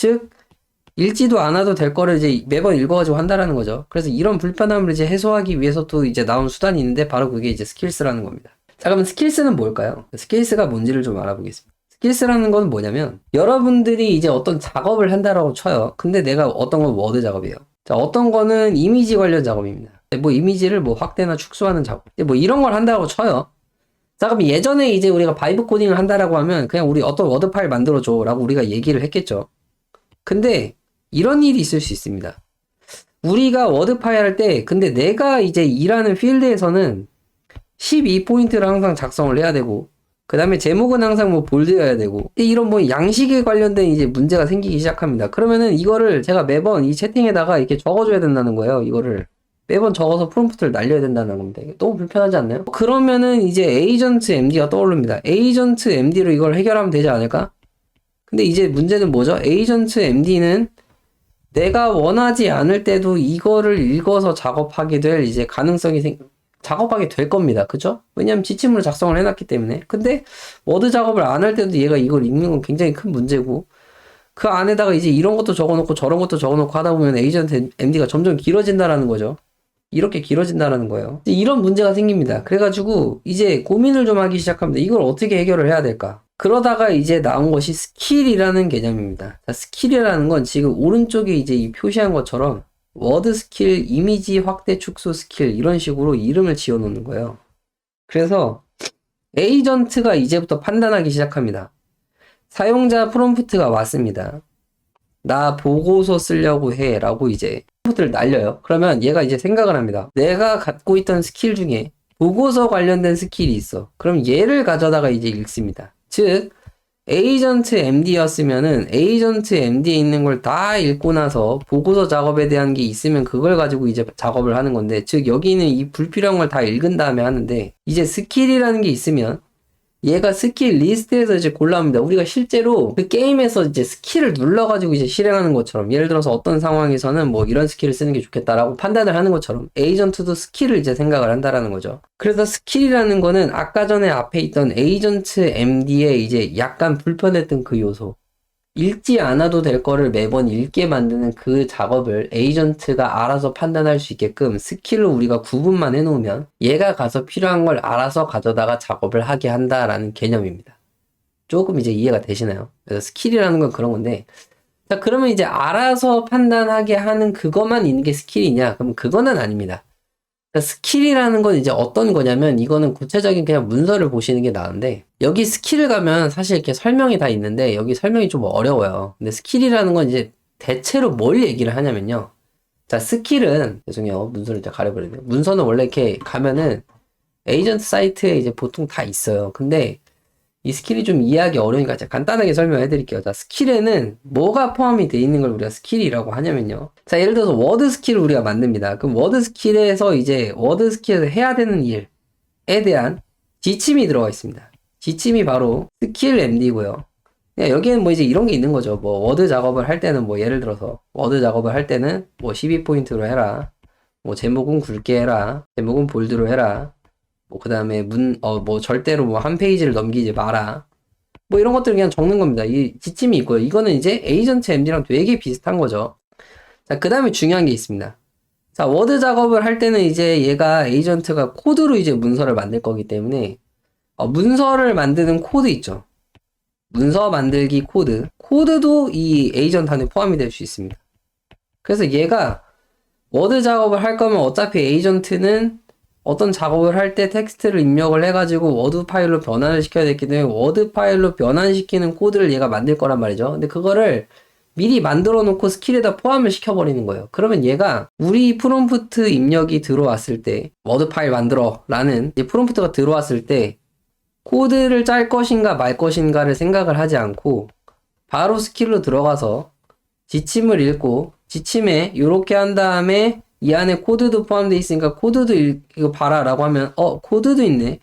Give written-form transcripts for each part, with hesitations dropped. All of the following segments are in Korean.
즉 읽지도 않아도 될 거를 이제 매번 읽어가지고 한다라는 거죠. 그래서 이런 불편함을 이제 해소하기 위해서 또 이제 나온 수단이 있는데 바로 그게 이제 스킬스라는 겁니다. 자, 그러면 스킬스는 뭘까요? 스킬스가 뭔지를 좀 알아보겠습니다. 스킬스라는 건 뭐냐면 여러분들이 이제 어떤 작업을 한다라고 쳐요. 근데 내가 어떤 건 워드 작업이에요. 자, 어떤 거는 이미지 관련 작업입니다. 뭐 이미지를 뭐 확대나 축소하는 작업. 뭐 이런 걸 한다고 쳐요. 자, 그럼 예전에 이제 우리가 바이브 코딩을 한다라고 하면 그냥 우리 어떤 워드 파일 만들어줘 라고 우리가 얘기를 했겠죠. 근데 이런 일이 있을 수 있습니다. 우리가 워드 파일 할 때 근데 내가 이제 일하는 필드에서는 12포인트를 항상 작성을 해야 되고 그 다음에 제목은 항상 뭐 볼드여야 되고 이런 뭐 양식에 관련된 이제 문제가 생기기 시작합니다. 그러면은 이거를 제가 매번 이 채팅에다가 이렇게 적어줘야 된다는 거예요. 이거를 매번 적어서 프롬프트를 날려야 된다는 겁니다. 너무 불편하지 않나요? 그러면은 이제 에이전트 MD가 떠오릅니다. 에이전트 MD로 이걸 해결하면 되지 않을까? 근데 이제 문제는 뭐죠? 에이전트 MD는 내가 원하지 않을 때도 이거를 읽어서 작업하게 될 이제 가능성이 작업하게 될 겁니다. 그죠? 왜냐면 지침으로 작성을 해놨기 때문에. 근데 워드 작업을 안 할 때도 얘가 이걸 읽는 건 굉장히 큰 문제고 그 안에다가 이제 이런 것도 적어놓고 저런 것도 적어놓고 하다 보면 에이전트 MD가 점점 길어진다라는 거죠. 이렇게 길어진다라는 거예요. 이런 문제가 생깁니다. 그래가지고 이제 고민을 좀 하기 시작합니다. 이걸 어떻게 해결을 해야 될까? 그러다가 이제 나온 것이 스킬이라는 개념입니다. 자, 스킬이라는 건 지금 오른쪽에 이제 이 표시한 것처럼 워드 스킬, 이미지 확대 축소 스킬 이런 식으로 이름을 지어 놓는 거예요. 그래서 에이전트가 이제부터 판단하기 시작합니다. 사용자 프롬프트가 왔습니다. 나 보고서 쓰려고 해 라고 이제 프롬프트를 날려요. 그러면 얘가 이제 생각을 합니다. 내가 갖고 있던 스킬 중에 보고서 관련된 스킬이 있어. 그럼 얘를 가져다가 이제 읽습니다. 즉 에이전트 MD였으면은 에이전트 MD에 있는 걸 다 읽고 나서 보고서 작업에 대한 게 있으면 그걸 가지고 이제 작업을 하는 건데, 즉 여기는 이 불필요한 걸 다 읽은 다음에 하는데, 이제 스킬이라는 게 있으면 얘가 스킬 리스트에서 이제 골라옵니다. 우리가 실제로 그 게임에서 이제 스킬을 눌러가지고 이제 실행하는 것처럼, 예를 들어서 어떤 상황에서는 뭐 이런 스킬을 쓰는 게 좋겠다라고 판단을 하는 것처럼 에이전트도 스킬을 이제 생각을 한다라는 거죠. 그래서 스킬이라는 거는 아까 전에 앞에 있던 에이전트 MD에 이제 약간 불편했던 그 요소, 읽지 않아도 될 거를 매번 읽게 만드는 그 작업을 에이전트가 알아서 판단할 수 있게끔 스킬로 우리가 구분만 해놓으면 얘가 가서 필요한 걸 알아서 가져다가 작업을 하게 한다라는 개념입니다. 조금 이제 이해가 되시나요? 그래서 스킬이라는 건 그런 건데, 자, 그러면 이제 알아서 판단하게 하는 그것만 있는 게 스킬이냐? 그럼 그거는 아닙니다. 그러니까 스킬이라는 건 이제 어떤 거냐면, 이거는 구체적인 그냥 문서를 보시는 게 나은데, 여기 스킬을 가면 사실 이렇게 설명이 다 있는데 여기 설명이 좀 어려워요. 근데 스킬이라는 건 이제 대체로 뭘 얘기를 하냐면요. 자, 스킬은, 죄송해요, 문서를 이제 가려버리네요. 문서는 원래 이렇게 가면은 에이전트 사이트에 이제 보통 다 있어요. 근데 이 스킬이 좀 이해하기 어려우니까 제가 간단하게 설명해 드릴게요. 자, 스킬에는 뭐가 포함이 되어 있는 걸 우리가 스킬이라고 하냐면요. 자, 예를 들어서 워드 스킬을 우리가 만듭니다. 그럼 워드 스킬에서 이제 워드 스킬에서 해야 되는 일에 대한 지침이 들어가 있습니다. 지침이 바로 스킬 MD고요. 여기에는 뭐 이제 이런 게 있는 거죠. 뭐 워드 작업을 할 때는 뭐 예를 들어서 워드 작업을 할 때는 뭐 12포인트로 해라. 뭐 제목은 굵게 해라. 제목은 볼드로 해라. 뭐 그 다음에 뭐 절대로 뭐 한 페이지를 넘기지 마라. 뭐 이런 것들을 그냥 적는 겁니다. 이 지침이 있고요. 이거는 이제 에이전트 MD랑 되게 비슷한 거죠. 자, 그 다음에 중요한 게 있습니다. 자, 워드 작업을 할 때는 이제 얘가 에이전트가 코드로 이제 문서를 만들 거기 때문에 문서를 만드는 코드 있죠. 문서 만들기 코드. 코드도 이 에이전트 안에 포함이 될 수 있습니다. 그래서 얘가 워드 작업을 할 거면 어차피 에이전트는 어떤 작업을 할 때 텍스트를 입력을 해가지고 워드 파일로 변환을 시켜야 되기 때문에 워드 파일로 변환시키는 코드를 얘가 만들 거란 말이죠. 근데 그거를 미리 만들어 놓고 스킬에다 포함을 시켜버리는 거예요. 그러면 얘가 우리 프롬프트 입력이 들어왔을 때 워드 파일 만들어 라는 프롬프트가 들어왔을 때 코드를 짤 것인가 말 것인가를 생각을 하지 않고 바로 스킬로 들어가서 지침을 읽고 지침에 이렇게 한 다음에 이 안에 코드도 포함되어 있으니까 코드도 이거 봐라 라고 하면 코드도 있네.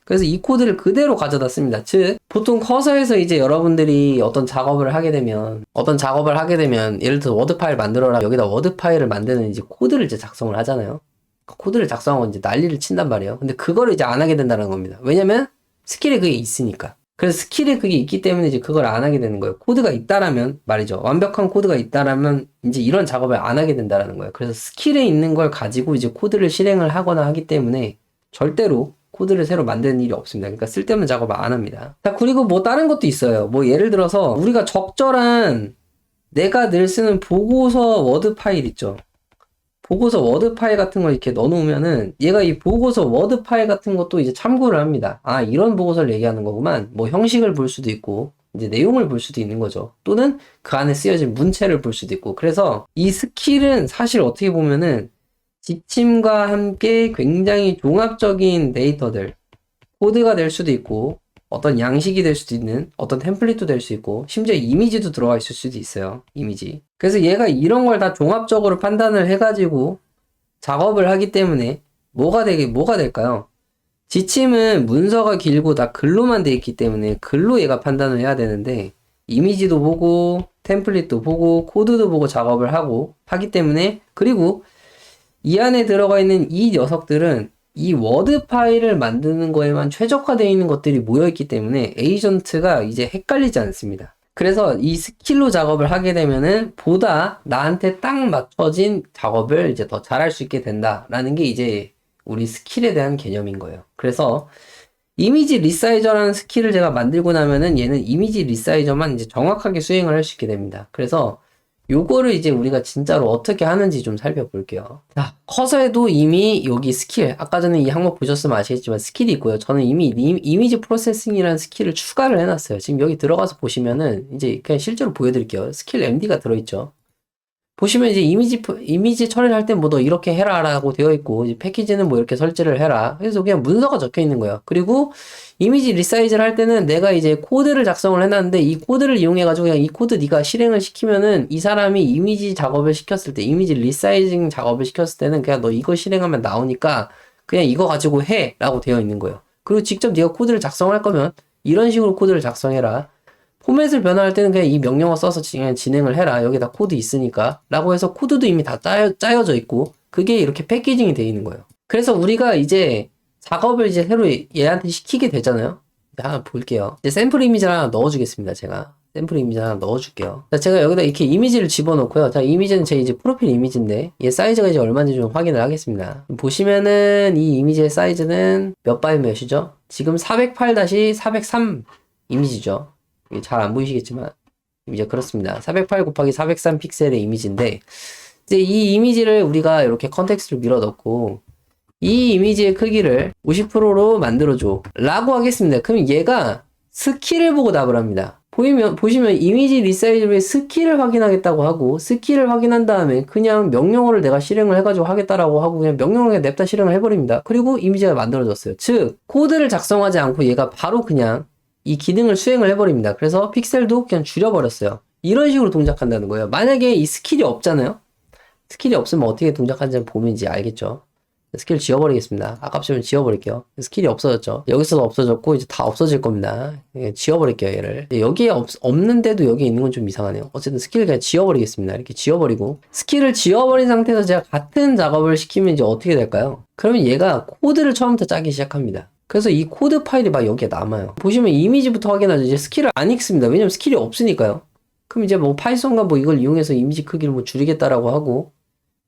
그래서 이 코드를 그대로 가져다 씁니다. 즉 보통 커서에서 이제 여러분들이 어떤 작업을 하게 되면 예를 들어서 워드 파일 만들어라, 여기다 워드 파일을 만드는 이제 코드를 이제 작성을 하잖아요. 그 코드를 작성하고 이제 난리를 친단 말이에요. 근데 그거를 이제 안 하게 된다는 겁니다. 왜냐면 스킬에 그게 있으니까. 그래서 스킬이 그게 있기 때문에 이제 그걸 안 하게 되는 거예요. 코드가 있다라면 말이죠. 완벽한 코드가 있다라면 이제 이런 작업을 안 하게 된다라는 거예요. 그래서 스킬에 있는 걸 가지고 이제 코드를 실행을 하거나 하기 때문에 절대로 코드를 새로 만드는 일이 없습니다. 그러니까 쓸데없는 작업을 안 합니다. 자, 그리고 뭐 다른 것도 있어요. 뭐 예를 들어서 우리가 적절한 내가 늘 쓰는 보고서 워드 파일 있죠. 보고서 워드 파일 같은 걸 이렇게 넣어놓으면은 얘가 이 보고서 워드 파일 같은 것도 이제 참고를 합니다. 아, 이런 보고서를 얘기하는 거구만. 뭐 형식을 볼 수도 있고 이제 내용을 볼 수도 있는 거죠. 또는 그 안에 쓰여진 문체를 볼 수도 있고. 그래서 이 스킬은 사실 어떻게 보면은 지침과 함께 굉장히 종합적인 데이터들, 코드가 될 수도 있고 어떤 양식이 될 수도 있는 어떤 템플릿도 될 수 있고 심지어 이미지도 들어가 있을 수도 있어요. 이미지. 그래서 얘가 이런 걸 다 종합적으로 판단을 해가지고 작업을 하기 때문에 뭐가 될까요? 지침은 문서가 길고 다 글로만 돼 있기 때문에 글로 얘가 판단을 해야 되는데 이미지도 보고 템플릿도 보고 코드도 보고 작업을 하고 하기 때문에 그리고 이 안에 들어가 있는 이 녀석들은 이 워드 파일을 만드는 거에만 최적화되어 있는 것들이 모여있기 때문에 에이전트가 이제 헷갈리지 않습니다. 그래서 이 스킬로 작업을 하게 되면은 보다 나한테 딱 맞춰진 작업을 이제 더 잘할 수 있게 된다라는 게 이제 우리 스킬에 대한 개념인 거예요. 그래서 이미지 리사이저라는 스킬을 제가 만들고 나면은 얘는 이미지 리사이저만 이제 정확하게 수행을 할 수 있게 됩니다. 그래서 요거를 이제 우리가 진짜로 어떻게 하는지 좀 살펴볼게요. 자, 커서에도 이미 여기 스킬, 아까 전에 이 항목 보셨으면 아시겠지만 스킬이 있고요. 저는 이미 이미지 프로세싱이라는 스킬을 추가를 해놨어요. 지금 여기 들어가서 보시면은 이제 그냥 실제로 보여드릴게요. 스킬 MD가 들어있죠. 보시면 이제 이미지 처리를 할 때 뭐 너 이렇게 해라 라고 되어 있고, 이제 패키지는 뭐 이렇게 설치를 해라. 그래서 그냥 문서가 적혀 있는 거예요. 그리고 이미지 리사이즈를 할 때는 내가 이제 코드를 작성을 해놨는데 이 코드를 이용해가지고 그냥 이 코드 네가 실행을 시키면은 이 사람이 이미지 작업을 시켰을 때, 이미지 리사이징 작업을 시켰을 때는 그냥 너 이거 실행하면 나오니까 그냥 이거 가지고 해 라고 되어 있는 거예요. 그리고 직접 네가 코드를 작성할 거면 이런 식으로 코드를 작성해라. 포맷을 변화할 때는 그냥 이 명령어 써서 그냥 진행을 해라. 여기다 코드 있으니까. 라고 해서 코드도 이미 다 짜여져 있고, 그게 이렇게 패키징이 되어 있는 거예요. 그래서 우리가 이제 작업을 이제 새로 얘한테 시키게 되잖아요. 한번 볼게요. 이제 샘플 이미지 하나 넣어주겠습니다. 제가. 샘플 이미지 하나 넣어줄게요. 자, 제가 여기다 이렇게 이미지를 집어넣고요. 자, 이미지는 제 이제 프로필 이미지인데, 얘 사이즈가 이제 얼마인지 좀 확인을 하겠습니다. 보시면은 이 이미지의 사이즈는 몇 바이 몇이죠? 지금 408-403 이미지죠. 잘 안 보이시겠지만 이제 그렇습니다. 408 곱하기 403 픽셀의 이미지인데 이제 이 이미지를 우리가 이렇게 컨텍스트로 밀어 넣고 이 이미지의 크기를 50%로 만들어줘 라고 하겠습니다. 그럼 얘가 스킬을 보고 답을 합니다. 보시면 이미지 리사이즈의 스킬을 확인하겠다고 하고 스킬을 확인한 다음에 그냥 명령어를 내가 실행을 해가지고 하겠다라고 하고 그냥 명령어를 그냥 냅다 실행을 해버립니다. 그리고 이미지가 만들어졌어요. 즉 코드를 작성하지 않고 얘가 바로 그냥 이 기능을 수행을 해버립니다. 그래서 픽셀도 그냥 줄여버렸어요. 이런 식으로 동작한다는 거예요. 만약에 이 스킬이 없잖아요. 스킬이 없으면 어떻게 동작하는지 보면 이제 알겠죠. 스킬 지워버리겠습니다. 아깝지만 지워버릴게요. 스킬이 없어졌죠. 여기서도 없어졌고 이제 다 없어질 겁니다. 지워버릴게요, 얘를. 여기에 없는데도 여기 있는 건 좀 이상하네요. 어쨌든 스킬을 그냥 지워버리겠습니다. 이렇게 지워버리고 스킬을 지워버린 상태에서 제가 같은 작업을 시키면 이제 어떻게 될까요? 그러면 얘가 코드를 처음부터 짜기 시작합니다. 그래서 이 코드 파일이 막 여기에 남아요. 보시면 이미지부터 확인하죠. 이제 스킬을 안 읽습니다. 왜냐면 스킬이 없으니까요. 그럼 이제 뭐 파이썬과 뭐 이걸 이용해서 이미지 크기를 뭐 줄이겠다라고 하고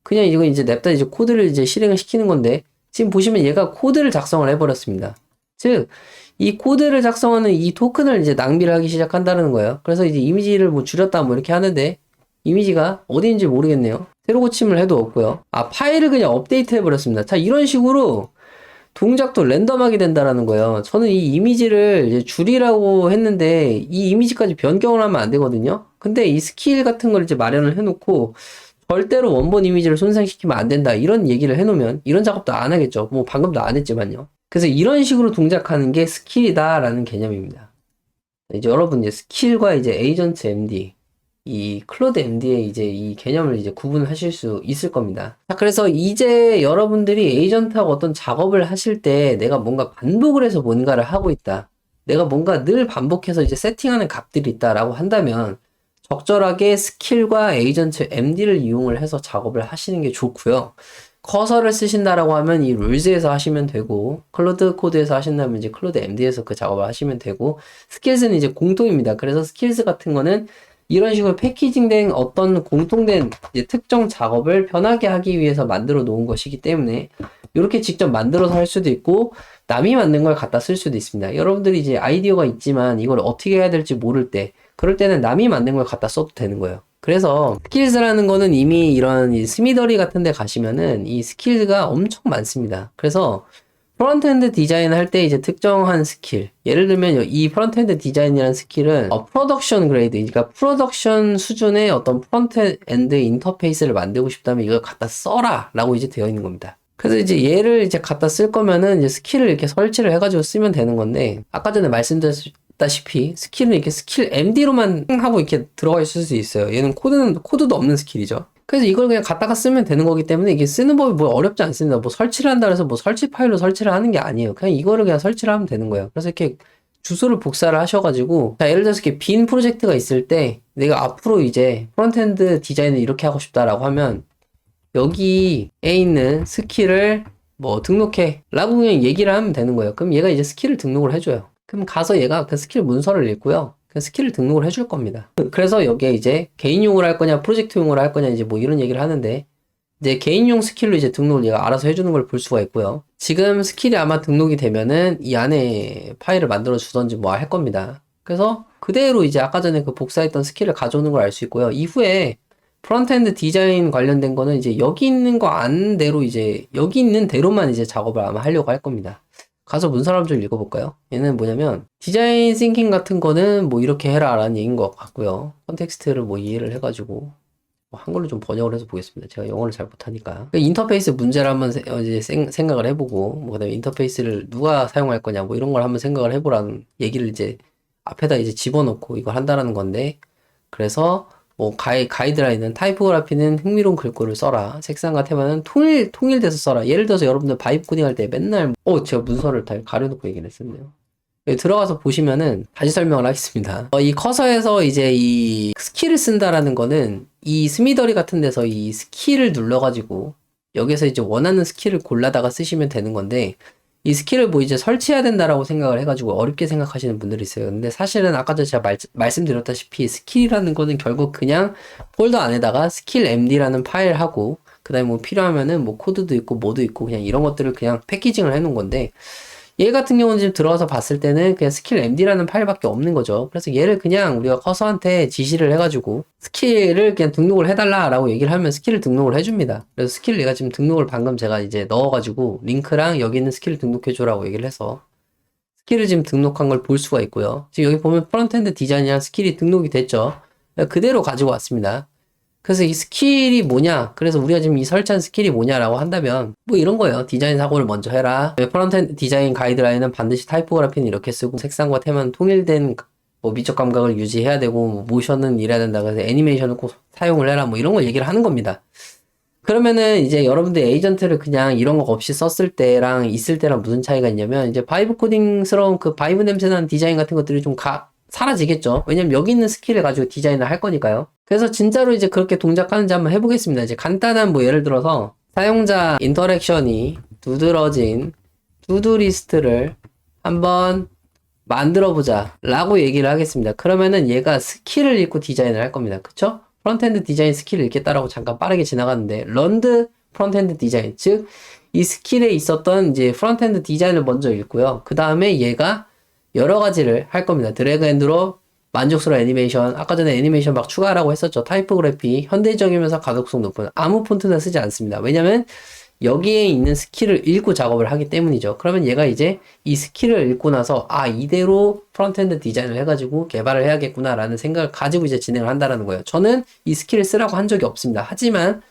그냥 이거 이제 냅다 이제 코드를 이제 실행을 시키는 건데 지금 보시면 얘가 코드를 작성을 해버렸습니다. 즉, 이 코드를 작성하는 이 토큰을 이제 낭비를 하기 시작한다는 거예요. 그래서 이제 이미지를 뭐 줄였다 뭐 이렇게 하는데 이미지가 어디인지 모르겠네요. 새로 고침을 해도 없고요. 아, 파일을 그냥 업데이트 해버렸습니다. 자, 이런 식으로 동작도 랜덤하게 된다라는 거예요. 저는 이 이미지를 이제 줄이라고 했는데 이 이미지까지 변경을 하면 안 되거든요. 근데 이 스킬 같은 걸 이제 마련을 해놓고 절대로 원본 이미지를 손상시키면 안 된다 이런 얘기를 해놓으면 이런 작업도 안 하겠죠. 뭐 방금도 안 했지만요. 그래서 이런 식으로 동작하는 게 스킬이다라는 개념입니다. 이제 여러분 이제 스킬과 이제 에이전트 MD 이 클로드 MD의 이제 이 개념을 이제 구분하실 수 있을 겁니다. 자, 그래서 이제 여러분들이 에이전트하고 어떤 작업을 하실 때 내가 뭔가 반복을 해서 뭔가를 하고 있다. 내가 뭔가 늘 반복해서 이제 세팅하는 값들이 있다라고 한다면 적절하게 스킬과 에이전트 MD를 이용을 해서 작업을 하시는 게 좋고요. 커서를 쓰신다라고 하면 이 룰즈에서 하시면 되고, 클로드 코드에서 하신다면 이제 클로드 MD에서 그 작업을 하시면 되고, 스킬스는 이제 공통입니다. 그래서 스킬스 같은 거는 이런 식으로 패키징된 어떤 공통된 이제 특정 작업을 편하게 하기 위해서 만들어 놓은 것이기 때문에 이렇게 직접 만들어서 할 수도 있고 남이 만든 걸 갖다 쓸 수도 있습니다. 여러분들이 이제 아이디어가 있지만 이걸 어떻게 해야 될지 모를 때 그럴 때는 남이 만든 걸 갖다 써도 되는 거예요. 그래서 스킬즈라는 거는 이미 이런 이 스미더리 같은 데 가시면은 이 스킬즈가 엄청 많습니다. 그래서 프론트엔드 디자인 할 때 이제 특정한 스킬, 예를 들면 이 프론트엔드 디자인이라는 스킬은 프로덕션 그레이드, 그러니까 프로덕션 수준의 어떤 프론트엔드 인터페이스를 만들고 싶다면 이걸 갖다 써라 라고 이제 되어 있는 겁니다. 그래서 이제 얘를 이제 갖다 쓸 거면은 이제 스킬을 이렇게 설치를 해가지고 쓰면 되는 건데, 아까 전에 말씀드렸다시피 스킬은 이렇게 스킬 MD로만 하고 이렇게 들어가 있을 수 있어요. 얘는 코드도 없는 스킬이죠. 그래서 이걸 그냥 갖다가 쓰면 되는 거기 때문에 이게 쓰는 법이 뭐 어렵지 않습니다. 뭐 설치를 한다 그래서 뭐 설치 파일로 설치를 하는 게 아니에요. 그냥 이거를 그냥 설치를 하면 되는 거예요. 그래서 이렇게 주소를 복사를 하셔가지고, 자, 예를 들어서 이렇게 빈 프로젝트가 있을 때 내가 앞으로 이제 프론트엔드 디자인을 이렇게 하고 싶다라고 하면 여기에 있는 스킬을 뭐 등록해 라고 그냥 얘기를 하면 되는 거예요. 그럼 얘가 이제 스킬을 등록을 해줘요. 그럼 가서 얘가 그 스킬 문서를 읽고요, 그 스킬을 등록을 해줄 겁니다. 그래서 여기에 이제 개인용으로 할 거냐 프로젝트용으로 할 거냐 이제 뭐 이런 얘기를 하는데, 이제 개인용 스킬로 이제 등록을 얘가 알아서 해주는 걸 볼 수가 있고요. 지금 스킬이 아마 등록이 되면은 이 안에 파일을 만들어 주던지 뭐 할 겁니다. 그래서 그대로 이제 아까 전에 그 복사했던 스킬을 가져오는 걸 알 수 있고요. 이후에 프론트엔드 디자인 관련된 거는 이제 여기 있는 거 아는 대로 이제 여기 있는 대로만 이제 작업을 아마 하려고 할 겁니다. 가서 문서를 한번 좀 읽어볼까요? 얘는 뭐냐면 디자인 싱킹 같은 거는 뭐 이렇게 해라 라는 얘기인 것 같고요. 컨텍스트를 뭐 이해를 해가지고 뭐 한글로 좀 번역을 해서 보겠습니다. 제가 영어를 잘 못하니까. 인터페이스 문제를 한번 이제 생각을 해보고, 뭐 그다음에 인터페이스를 누가 사용할 거냐 뭐 이런 걸 한번 생각을 해보라는 얘기를 이제 앞에다 이제 집어넣고 이걸 한다라는 건데, 그래서 뭐 가이드라인은 타이포그래피는 흥미로운 글꼴을 써라. 색상과 테마는 통일돼서 써라. 예를 들어서 여러분들 바이브 코딩 할 때 맨날 제가 문서를 다 가려놓고 얘기를 했었네요. 여기 들어가서 보시면은 다시 설명을 하겠습니다. 이 커서에서 이제 이 스킬을 쓴다라는 거는 이 스미더리 같은 데서 이 스킬을 눌러가지고 여기서 이제 원하는 스킬을 골라다가 쓰시면 되는 건데, 이 스킬을 뭐 이제 설치해야 된다라고 생각을 해가지고 어렵게 생각하시는 분들이 있어요. 근데 사실은 아까 전에 제가 말씀드렸다시피 스킬이라는 거는 결국 그냥 폴더 안에다가 스킬 md라는 파일하고 그 다음에 뭐 필요하면은 뭐 코드도 있고 뭐도 있고 그냥 이런 것들을 그냥 패키징을 해 놓은 건데, 얘 같은 경우는 지금 들어가서 봤을 때는 그냥 스킬 md라는 파일밖에 없는 거죠. 그래서 얘를 그냥 우리가 커서한테 지시를 해가지고 스킬을 그냥 등록을 해달라라고 얘기를 하면 스킬을 등록을 해줍니다. 그래서 스킬 얘가 지금 등록을 방금 제가 이제 넣어가지고 링크랑 여기 있는 스킬을 등록해줘라고 얘기를 해서 스킬을 지금 등록한 걸 볼 수가 있고요. 지금 여기 보면 프론트엔드 디자인이랑 스킬이 등록이 됐죠. 그대로 가지고 왔습니다. 그래서 이 스킬이 뭐냐, 그래서 우리가 지금 이 설치한 스킬이 뭐냐라고 한다면 뭐 이런 거예요. 디자인 사고를 먼저 해라. 프론트엔드 디자인 가이드라인은 반드시 타이포그래피는 이렇게 쓰고 색상과 테마는 통일된 뭐 미적 감각을 유지해야 되고 뭐 모션은 이래야 된다. 그래서 애니메이션을 꼭 사용을 해라. 뭐 이런 걸 얘기를 하는 겁니다. 그러면은 이제 여러분들 에이전트를 그냥 이런 거 없이 썼을 때랑 있을 때랑 무슨 차이가 있냐면, 이제 바이브 코딩스러운 그 바이브 냄새나는 디자인 같은 것들이 좀 사라지겠죠. 왜냐면 여기 있는 스킬을 가지고 디자인을 할 거니까요. 그래서 진짜로 이제 그렇게 동작하는지 한번 해보겠습니다. 이제 간단한 뭐 예를 들어서 사용자 인터랙션이 두드러진 투두리스트를 한번 만들어보자 라고 얘기를 하겠습니다. 그러면은 얘가 스킬을 읽고 디자인을 할 겁니다. 그쵸? 프론트엔드 디자인 스킬을 읽겠다라고 잠깐 빠르게 지나갔는데, 런드 프론트엔드 디자인, 즉 이 스킬에 있었던 이제 프론트엔드 디자인을 먼저 읽고요. 그 다음에 얘가 여러 가지를 할 겁니다. 드래그 앤 드롭, 만족스러운 애니메이션, 아까 전에 애니메이션 막 추가하라고 했었죠. 타이포그래피, 현대적이면서 가독성 높은 아무 폰트나 쓰지 않습니다. 왜냐면 여기에 있는 스킬을 읽고 작업을 하기 때문이죠. 그러면 얘가 이제 이 스킬을 읽고 나서 이대로 프론트엔드 디자인을 해가지고 개발을 해야겠구나 라는 생각을 가지고 이제 진행을 한다는 거예요. 저는 이 스킬을 쓰라고 한 적이 없습니다. 하지만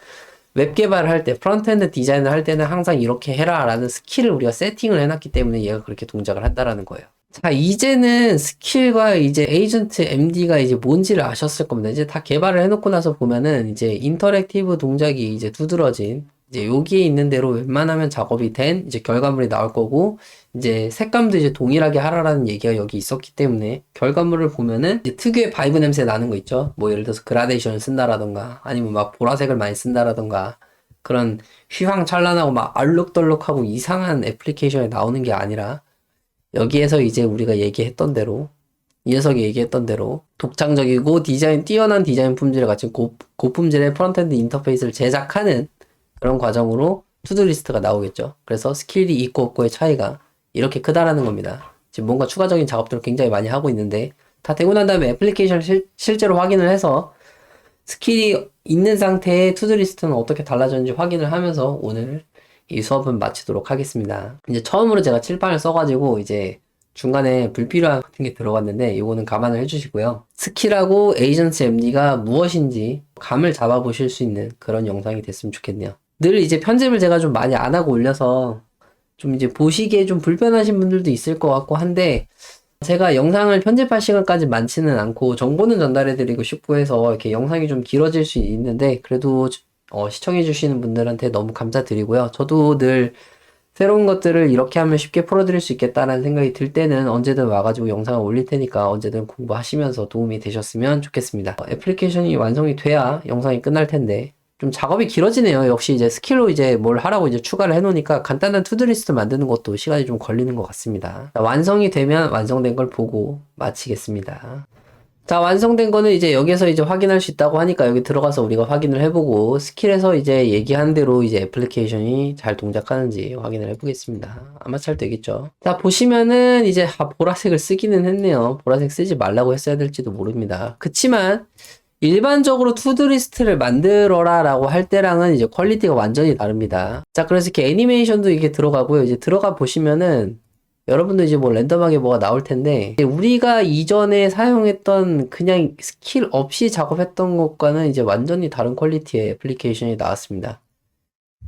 웹 개발을 할 때, 프론트엔드 디자인을 할 때는 항상 이렇게 해라 라는 스킬을 우리가 세팅을 해놨기 때문에 얘가 그렇게 동작을 한다는 거예요. 자, 이제는 스킬과 이제 에이전트 MD가 이제 뭔지를 아셨을 겁니다. 이제 다 개발을 해놓고 나서 보면은 이제 인터랙티브 동작이 이제 두드러진, 이제 여기에 있는 대로 웬만하면 작업이 된 이제 결과물이 나올 거고, 이제 색감도 이제 동일하게 하라라는 얘기가 여기 있었기 때문에 결과물을 보면은 이제 특유의 바이브 냄새 나는 거 있죠. 뭐 예를 들어서 그라데이션을 쓴다라던가 아니면 막 보라색을 많이 쓴다라던가 그런 휘황찬란하고 막 알록달록하고 이상한 애플리케이션이 나오는 게 아니라 여기에서 이제 우리가 얘기했던 대로 이 녀석이 얘기했던 대로 독창적이고 뛰어난 디자인 품질을 갖춘 고품질의 프론트엔드 인터페이스를 제작하는 그런 과정으로 투두리스트가 나오겠죠. 그래서 스킬이 있고 없고의 차이가 이렇게 크다라는 겁니다. 지금 뭔가 추가적인 작업들을 굉장히 많이 하고 있는데 다 되고 난 다음에 애플리케이션을 실제로 확인을 해서 스킬이 있는 상태의 투두리스트는 어떻게 달라졌는지 확인을 하면서 오늘 이 수업은 마치도록 하겠습니다. 이제 처음으로 제가 칠판을 써가지고 이제 중간에 불필요한 같은 게 들어갔는데 이거는 감안을 해주시고요. 스킬하고 에이전트 MD가 무엇인지 감을 잡아보실 수 있는 그런 영상이 됐으면 좋겠네요. 늘 이제 편집을 제가 좀 많이 안 하고 올려서 좀 이제 보시기에 좀 불편하신 분들도 있을 것 같고 한데 제가 영상을 편집할 시간까지 많지는 않고 정보는 전달해드리고 싶고 해서 이렇게 영상이 좀 길어질 수 있는데 그래도 시청해주시는 분들한테 너무 감사드리고요. 저도 늘 새로운 것들을 이렇게 하면 쉽게 풀어드릴 수 있겠다라는 생각이 들 때는 언제든 와가지고 영상을 올릴 테니까 언제든 공부하시면서 도움이 되셨으면 좋겠습니다. 애플리케이션이 완성이 돼야 영상이 끝날 텐데 좀 작업이 길어지네요. 역시 이제 스킬로 이제 뭘 하라고 이제 추가를 해놓으니까 간단한 투두리스트 만드는 것도 시간이 좀 걸리는 것 같습니다. 완성이 되면 완성된 걸 보고 마치겠습니다. 자, 완성된 거는 이제 여기서 이제 확인할 수 있다고 하니까 여기 들어가서 우리가 확인을 해보고 스킬에서 이제 얘기한 대로 이제 애플리케이션이 잘 동작하는지 확인을 해보겠습니다. 아마 잘 되겠죠. 자, 보시면은 이제 보라색을 쓰기는 했네요. 보라색 쓰지 말라고 했어야 될지도 모릅니다. 그치만 일반적으로 투두리스트를 만들어라 라고 할 때랑은 이제 퀄리티가 완전히 다릅니다. 자, 그래서 이렇게 애니메이션도 이게 들어가고요. 이제 들어가 보시면은 여러분도 이제 뭐 랜덤하게 뭐가 나올 텐데 우리가 이전에 사용했던 그냥 스킬 없이 작업했던 것과는 이제 완전히 다른 퀄리티의 애플리케이션이 나왔습니다.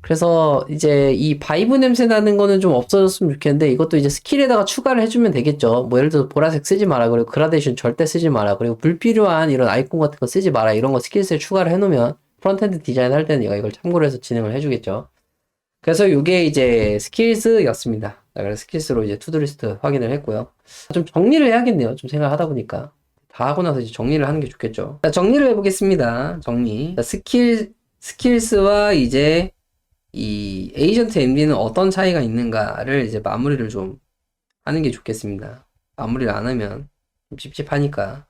그래서 이제 이 바이브 냄새 나는 거는 좀 없어졌으면 좋겠는데 이것도 이제 스킬에다가 추가를 해주면 되겠죠. 뭐 예를 들어서 보라색 쓰지 마라, 그리고 그라데이션 절대 쓰지 마라, 그리고 불필요한 이런 아이콘 같은 거 쓰지 마라, 이런 거 스킬스에 추가를 해놓으면 프론트엔드 디자인 할 때는 얘가 이걸 참고로 해서 진행을 해주겠죠. 그래서 이게 이제 스킬스였습니다. 자, 그래서 스킬스로 이제 투두리스트 확인을 했고요. 좀 정리를 해야겠네요. 좀 생각하다 보니까. 다 하고 나서 이제 정리를 하는 게 좋겠죠. 자, 정리를 해보겠습니다. 정리. 자, 스킬스와 이제 이 에이전트 MD는 어떤 차이가 있는가를 이제 마무리를 좀 하는 게 좋겠습니다. 마무리를 안 하면 좀 찝찝하니까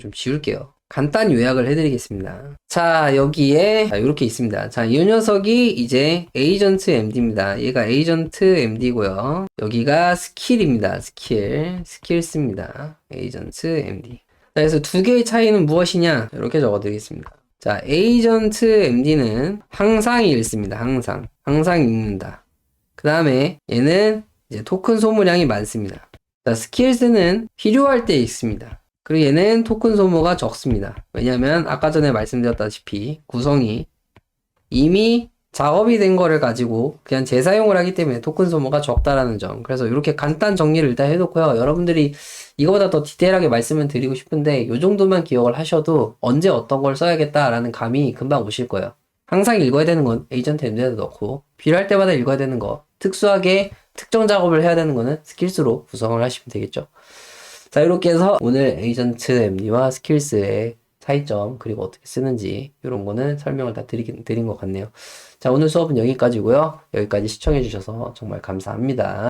좀 지울게요. 간단 요약을 해드리겠습니다. 자, 여기에 이렇게 있습니다. 자, 이 녀석이 이제 에이전트 MD입니다. 얘가 에이전트 MD고요. 여기가 스킬입니다. 스킬스입니다. 에이전트 MD. 자, 그래서 두 개의 차이는 무엇이냐? 이렇게 적어드리겠습니다. 자, 에이전트 MD는 항상 읽습니다. 항상 읽는다. 그 다음에 얘는 이제 토큰 소모량이 많습니다. 자, 스킬스는 필요할 때 읽습니다. 그리고 얘는 토큰 소모가 적습니다. 왜냐면 아까 전에 말씀드렸다시피 구성이 이미 작업이 된 거를 가지고 그냥 재사용을 하기 때문에 토큰 소모가 적다라는 점. 그래서 이렇게 간단 정리를 일단 해놓고요. 여러분들이 이거보다 더 디테일하게 말씀을 드리고 싶은데 이 정도만 기억을 하셔도 언제 어떤 걸 써야겠다라는 감이 금방 오실 거예요. 항상 읽어야 되는 건 에이전트 MD에도 넣고 필요할 때마다 읽어야 되는 거, 특수하게 특정 작업을 해야 되는 거는 스킬스로 구성을 하시면 되겠죠. 자, 이렇게 해서 오늘 에이전트 MD와 스킬스의 차이점, 그리고 어떻게 쓰는지 이런 거는 설명을 다 드린 것 같네요. 자, 오늘 수업은 여기까지고요. 여기까지 시청해 주셔서 정말 감사합니다.